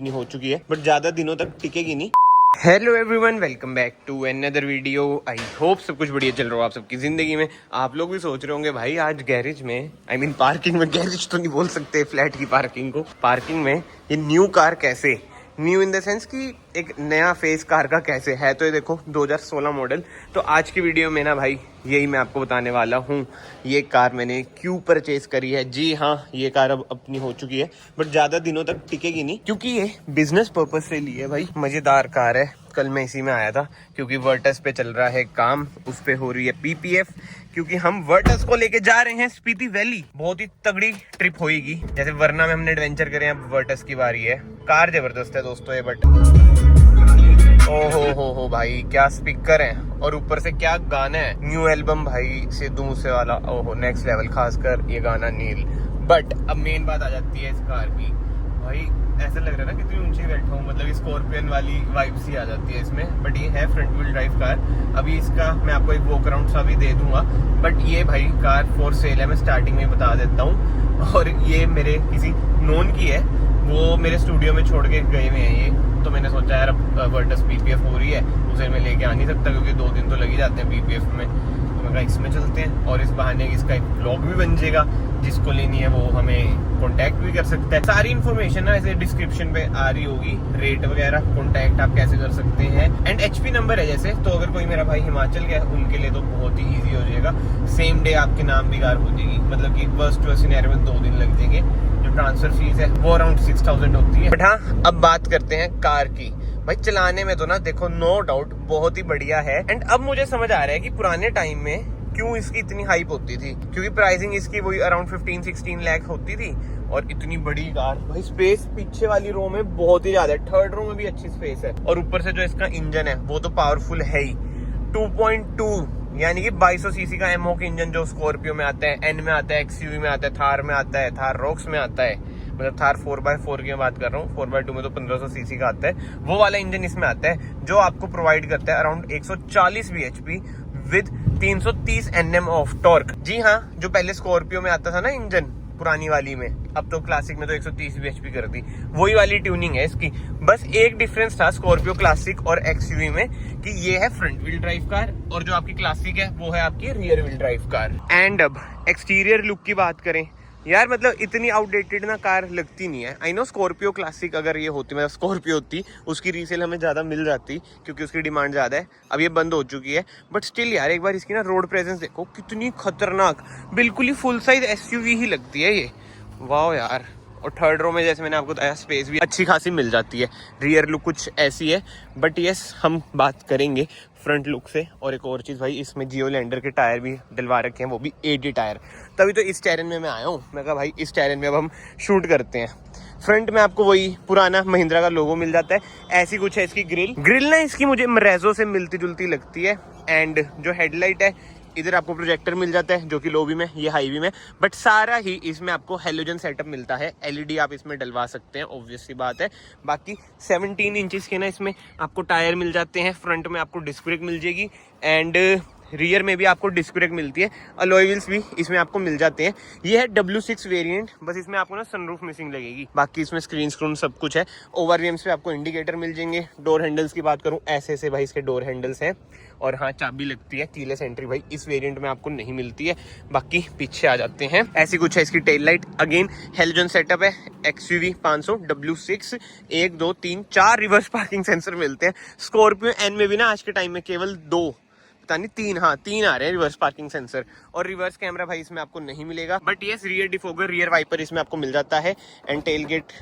अपनी हो चुकी है, बट ज्यादा दिनों तक टिकेगी नहीं। Hello everyone, welcome back to another video. I hope सब कुछ बढ़िया चल रहा हो आप सबकी जिंदगी में। आप लोग भी सोच रहे होंगे भाई आज गैरेज में, आई मीन पार्किंग में, गैरेज तो नहीं बोल सकते फ्लैट की पार्किंग को, पार्किंग में ये न्यू कार कैसे, न्यू इन द सेंस कि एक नया फेस कार का कैसे है। तो ये देखो 2016 मॉडल। तो आज की वीडियो में ना भाई यही मैं आपको बताने वाला हूँ, ये कार मैंने क्यों परचेज करी है। जी हाँ, ये कार अब अपनी हो चुकी है, बट ज्यादा दिनों तक टिकेगी नहीं, क्योंकि ये बिजनेस पर्पज से ली है भाई। मजेदार कार है। कल मैं इसी में आया था क्योंकि वर्टस पे चल रहा है काम, उस पे हो रही है पीपीएफ, क्योंकि हम वर्टस को लेके जा रहे हैं स्पीति वैली। बहुत ही तगड़ी ट्रिप होगी, जैसे वरना में हमने एडवेंचर करे, अब वर्टस की बारी है। कार जबरदस्त है दोस्तों ये, बट ओ हो भाई क्या स्पीकर है, और ऊपर से क्या गाना है, न्यू एल्बम भाई सिद्धू मूसे वाला, ओहो नेक्स्ट लेवल, खासकर ये गाना नील। बट अब मेन बात आ जाती है इस कार की, भाई ऐसा लग रहा है ना कितनी ऊंची बैठा हूँ, मतलब स्कॉर्पियन वाली वाइब्स ही आ जाती है इसमें। बट ये है फ्रंट व्हील ड्राइव कार। अभी इसका मैं आपको एक वॉक अराउंड सा भी दे दूंगा, बट ये भाई कार फॉर सेल है, मैं स्टार्टिंग में बता देता हूँ। और ये मेरे किसी नोन की है, वो मेरे स्टूडियो में छोड़ के गए हुए हैं ये। तो मैंने सोचा यार अब वर्टस पीपीएफ हो रही है, उसे मैं लेके आ नहीं सकता क्योंकि 2 दिन तो लग ही जाते हैं पीपीएफ में। तो मैं कहा इसमें चलते हैं, और इस बहाने इसका एक ब्लॉग भी बन जाएगा। जिसको लेनी है वो हमें कांटेक्ट भी कर सकता है। सारी इन्फॉर्मेशन ना ऐसे डिस्क्रिप्शन पे आ रही होगी, रेट वगैरह, कांटेक्ट आप कैसे कर सकते हैं, एंड एचपी नंबर है जैसे। तो अगर कोई मेरा भाई हिमाचल गया उनके लिए तो बहुत ही ईजी हो जाएगा, सेम डे आपके नाम भी कार हो जाएगी। मतलब कि वर्स्ट केस सिनेरियो में 2 दिन लग जाएंगे। जो ट्रांसफर फीस है वो अराउंड 6000 होती है। बट हाँ, अब बात करते हैं कार की। भाई चलाने में तो ना देखो नो डाउट बहुत ही बढ़िया है। एंड अब मुझे समझ आ रहा है कि पुराने टाइम में क्यों इसकी इतनी हाइप होती थी, क्योंकि प्राइसिंग इसकी वही अराउंड 15-16 लाख होती थी। और इतनी बड़ी कार भाई, स्पेस पीछे वाली रो में बहुत ही ज्यादा है, थर्ड रो में भी अच्छी स्पेस है। और ऊपर से जो इसका इंजन है वो तो पावरफुल है ही, 2.2 यानी कि 2200 सीसी का एमओक इंजन जो स्कॉर्पियो में आता है, एन में आता है, एक्सयूवी में आता है, थार में आता है, थार रॉक्स में आता है। मतलब थार 4x4 की मैं बात कर रहा हूँ, 4x2 में तो 1500 सीसी का आता है। वो वाला इंजन इसमें आता है जो आपको प्रोवाइड करता है around 140 bhp with 330 Nm of torque. जी हाँ, जो पहले स्कॉर्पियो में आता था ना इंजन पुरानी वाली में, अब तो क्लासिक में तो 130 bhp कर दी, वही वाली ट्यूनिंग है इसकी। बस एक डिफरेंस था स्कॉर्पियो क्लासिक और एक्सयूवी में कि ये है फ्रंट व्हील ड्राइव कार, और जो आपकी क्लासिक है वो है आपकी rear wheel drive car. And अब एक्सटीरियर लुक की बात करें यार, मतलब इतनी आउटडेटेड ना कार लगती नहीं है। आई नो स्कॉर्पियो क्लासिक अगर ये होती, मतलब स्कॉर्पियो होती, उसकी रीसेल हमें ज़्यादा मिल जाती क्योंकि उसकी डिमांड ज़्यादा है। अब ये बंद हो चुकी है, बट स्टिल यार एक बार इसकी ना रोड प्रेजेंस देखो, कितनी खतरनाक, बिल्कुल ही फुल साइज एसयूवी ही लगती है ये। वाह यार। और थर्ड रो में जैसे मैंने आपको बताया स्पेस भी अच्छी खासी मिल जाती है। रियर लुक कुछ ऐसी है, बट यस हम बात करेंगे फ्रंट लुक से। और एक और चीज़ भाई, इसमें जियो लैंडर के टायर भी डलवा रखे हैं, वो भी 80 टायर। तभी तो इस टैरन में मैं आया हूँ। मैं कहा भाई इस टैरन में अब हम शूट करते हैं। फ्रंट में आपको वही पुराना महिंद्रा का लोगो मिल जाता है, ऐसी कुछ है इसकी ग्रिल ना इसकी मुझे मरेजो से मिलती जुलती लगती है। एंड जो हेडलाइट है, इधर आपको प्रोजेक्टर मिल जाता है जो कि लो भी में, ये हाई भी में, बट सारा ही इसमें आपको हेलोजन सेटअप मिलता है। एलईडी आप इसमें डलवा सकते हैं, ऑब्वियस सी बात है। बाकी 17 इंचेस के ना इसमें आपको टायर मिल जाते हैं। फ्रंट में आपको डिस्क ब्रेक मिल जाएगी, एंड रियर में भी आपको डिस्क ब्रेक मिलती है। अलॉय व्हील्स भी इसमें आपको मिल जाते हैं। ये है W6 वेरिएंट, बस इसमें आपको ना सनरूफ मिसिंग लगेगी, बाकी इसमें स्क्रीन स्क्रून सब कुछ है। ओवरव्हीम्स पे आपको इंडिकेटर मिल जाएंगे। डोर हैंडल्स की बात करूं, ऐसे भाई इसके डोर हैंडल्स हैं। और हाँ, चाबी लगती है, कीलेस एंट्री भाई इस वेरिएंट में आपको नहीं मिलती है। बाकी पीछे आ जाते हैं, ऐसी कुछ है इसकी tail light. Again halogen setup है। XUV 500 W6 1 2 3 4 reverse parking sensor मिलते हैं। स्कॉर्पियो एन में भी ना आज के टाइम में केवल 2, पता नहीं 3, हाँ 3 आ रहे हैं रिवर्स पार्किंग सेंसर। और रिवर्स कैमरा भाई इसमें आपको नहीं मिलेगा, but yes rear defogger, rear wiper इसमें आपको मिल जाता है। एंड टेल गेट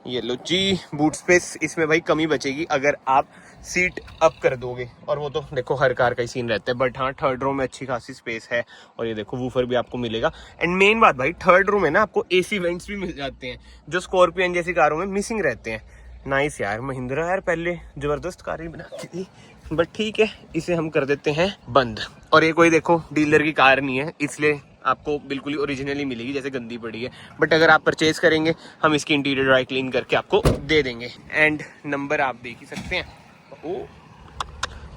ये लो जी। बूट स्पेस इसमें भाई कमी बचेगी अगर आप सीट अप कर दोगे, और वो तो देखो हर कार का ही सीन रहता है। बट हाँ, थर्ड रो में अच्छी खासी स्पेस है। और ये देखो वूफर भी आपको मिलेगा। एंड मेन बात भाई, थर्ड रो में ना आपको AC वेंट्स भी मिल जाते हैं, जो स्कॉर्पियन जैसी कारों में मिसिंग रहते हैं। नाइस यार, महिंद्रा यार पहले जबरदस्त कार बनाती थी, बट ठीक है इसे हम कर देते हैं बंद। और ये कोई देखो डीलर की कार नहीं है, इसलिए आपको बिल्कुल ही ओरिजिनली मिलेगी, जैसे गंदी पड़ी है। बट अगर आप परचेज करेंगे, हम इसकी इंटीरियर ड्राई क्लीन करके आपको दे देंगे। एंड नंबर आप देख ही सकते हैं। ओ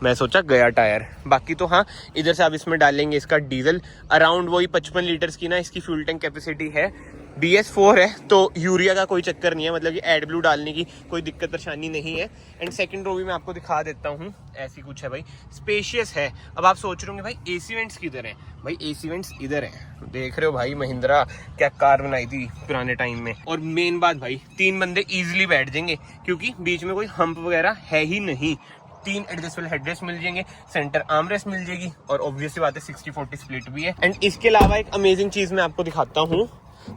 मैं सोचा गया टायर। बाकी तो हाँ, इधर से आप इसमें डालेंगे इसका डीजल, अराउंड वही 55 लीटर्स की ना इसकी फ्यूल टैंक कैपेसिटी है। BS4 है तो यूरिया का कोई चक्कर नहीं है, मतलब कि एड ब्लू डालने की कोई दिक्कत परेशानी नहीं है। एंड सेकंड रो भी मैं आपको दिखा देता हूँ, ऐसी कुछ है भाई, स्पेशियस है। अब आप सोच रहे होंगे भाई एसी वेंट्स किधर हैं? भाई एसी वेंट्स इधर हैं, देख रहे हो भाई, महिंद्रा क्या कार बनाई थी पुराने टाइम में। और मेन बात भाई, 3 बंदे इजिली बैठ जाएंगे क्योंकि बीच में कोई हम्प वगैरह है ही नहीं। 3 एडजस्टेबल हेडरेस्ट मिल जाएंगे, सेंटर आर्मरेस्ट मिल जाएगी और ऑब्वियसली बात है 60-40 स्प्लिट भी है। एंड इसके अलावा एक अमेजिंग चीज मैं आपको दिखाता हूँ,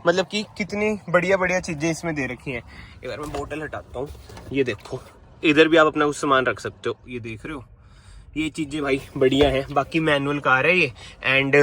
मतलब कि कितनी बढ़िया बढ़िया चीजें इसमें दे रखी हैं। एक बार मैं बोतल हटाता हूँ, ये देखो, इधर भी आप अपना कुछ सामान रख सकते हो, ये देख रहे हो, ये चीजें भाई बढ़िया है। बाकी मैनुअल कार है ये, एंड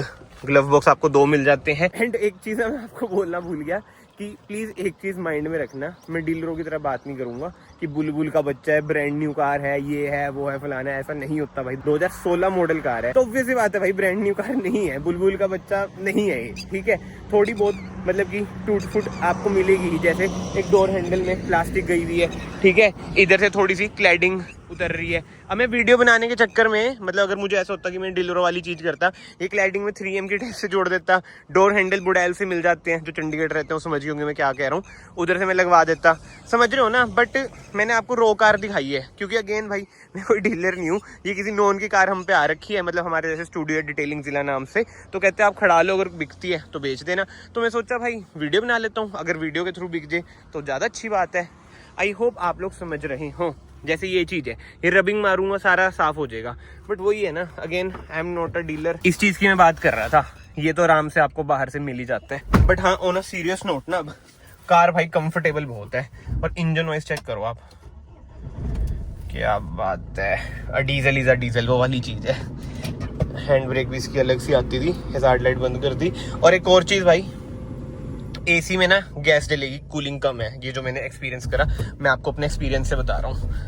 ग्लव बॉक्स आपको 2 मिल जाते हैं। एंड एक चीज मैं आपको बोलना भूल गया कि प्लीज एक चीज माइंड में रखना, मैं डीलरों की तरह बात नहीं करूंगा कि बुलबुल का बच्चा है, ब्रांड न्यू कार है, ये है वो है फलाना है, ऐसा नहीं होता भाई। 2016 मॉडल कार है तो ऑब्वियसली बात है भाई, ब्रांड न्यू कार नहीं है, बुलबुल का बच्चा नहीं है ये, ठीक है। थोड़ी बहुत मतलब कि टूट फूट आपको मिलेगी ही, जैसे एक डोर हैंडल में प्लास्टिक गई हुई है, ठीक है, इधर से थोड़ी सी क्लैडिंग उतर रही है। अब मैं वीडियो बनाने के चक्कर में, मतलब अगर मुझे ऐसा होता कि मैं डीलरों वाली चीज करता, ये क्लैडिंग में 3M की टेप से जोड़ देता, डोर हैंडल बुडाइल से मिल जाते हैं, जो चंडीगढ़ रहते हैं समझ होंगे मैं क्या कह रहा हूँ, उधर से मैं लगवा देता, समझ रहे हो ना। बट मैंने आपको रो कार दिखाई है क्योंकि अगेन भाई मैं कोई डीलर नहीं हूँ, ये किसी नॉन की कार हम पे आ रखी है, मतलब हमारे जैसे स्टूडियो डिटेलिंग जिला नाम से, तो कहते हैं आप खड़ा लो, अगर बिकती है तो बेच देना। तो मैं सोचा भाई वीडियो बना लेता हूँ, अगर वीडियो के थ्रू बिक जाए तो ज़्यादा अच्छी बात है। आई होप आप लोग समझ रहे हो। जैसे ये चीज है, ये रबिंग मारूंगा सारा साफ हो जाएगा, बट वही है ना, again I am not a dealer. इस चीज की मैं बात कर रहा था, ये तो आराम से आपको बाहर से मिल ही जाता है। बट हाँ, ऑन अ सीरियस नोट ना, अब कार भाई कंफर्टेबल बहुत है, और इंजन वॉइस चेक करो आप, क्या बात है। डीजल इज अ डीजल, वो वाली चीज है। हैंड ब्रेक भी इसकी अलग सी आती थी, हैजार्ड लाइट बंद कर दी। और एक और चीज भाई, एसी में ना गैस डलेगी, कूलिंग कम है, ये जो मैंने एक्सपीरियंस करा, मैं आपको अपने एक्सपीरियंस से बता रहा हूँ,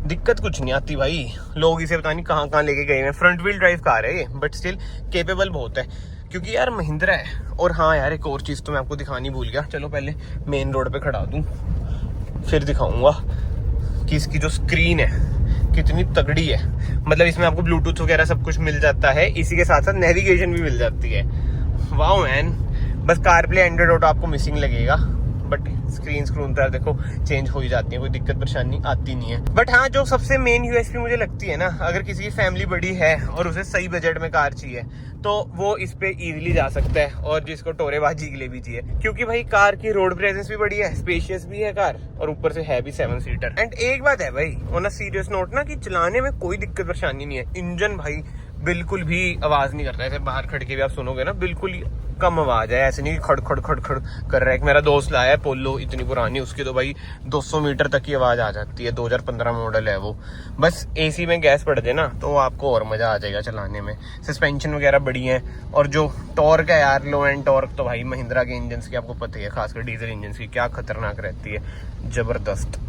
दिक्कत कुछ नहीं आती भाई। लोग इसे पता नहीं कहाँ कहाँ लेके गए हैं, फ्रंट व्हील ड्राइव कार है ये, बट स्टिल केपेबल बहुत है क्योंकि यार महिंद्रा है। और हाँ यार, एक और चीज़ तो मैं आपको दिखानी भूल गया, चलो पहले मेन रोड पे खड़ा दूँ फिर दिखाऊंगा कि इसकी जो स्क्रीन है कितनी तगड़ी है। मतलब इसमें आपको ब्लूटूथ वगैरह सब कुछ मिल जाता है, इसी के साथ साथ नेविगेशन भी मिल जाती है। Wow man, bus car play Android auto आपको मिसिंग लगेगा, बट स्क्रीन तो देखो चेंज हो ही जाती है, कोई दिक्कत परेशानी आती नहीं है। बट हाँ, जो सबसे मेन यूएसपी मुझे लगती है ना, अगर किसी की फैमिली बड़ी है और उसे सही बजट में कार चाहिए तो वो इस पे इजीली जा सकता है, और जिसको टोरेबाजी के लिए भी चाहिए, क्योंकि भाई कार की रोड प्रेजेंस भी बड़ी है, स्पेशियस भी है कार, और ऊपर से है भी 7 सीटर। एंड एक बात है भाई, ऑन अ सीरियस नोट ना, कि चलाने में कोई दिक्कत परेशानी नहीं है। इंजन भाई बिल्कुल भी आवाज नहीं करता है, ऐसे बाहर खड़ के भी आप सुनोगे ना, बिल्कुल कम आवाज है, ऐसे नहीं खड़ खड़ खड़ खड़ कर रहा है। एक मेरा दोस्त लाया है पोलो, इतनी पुरानी, उसकी तो भाई 200 मीटर तक की आवाज आ जाती है, 2015 मॉडल है वो। बस एसी में गैस पड़ जाए ना तो आपको और मजा आ जाएगा चलाने में। सस्पेंशन वगैरह बड़ी है, और जो टॉर्क है यार, लो एंड टॉर्क तो भाई महिंद्रा के इंजन की आपको पता ही है, खासकर डीजल इंजन की क्या खतरनाक रहती है, जबरदस्त।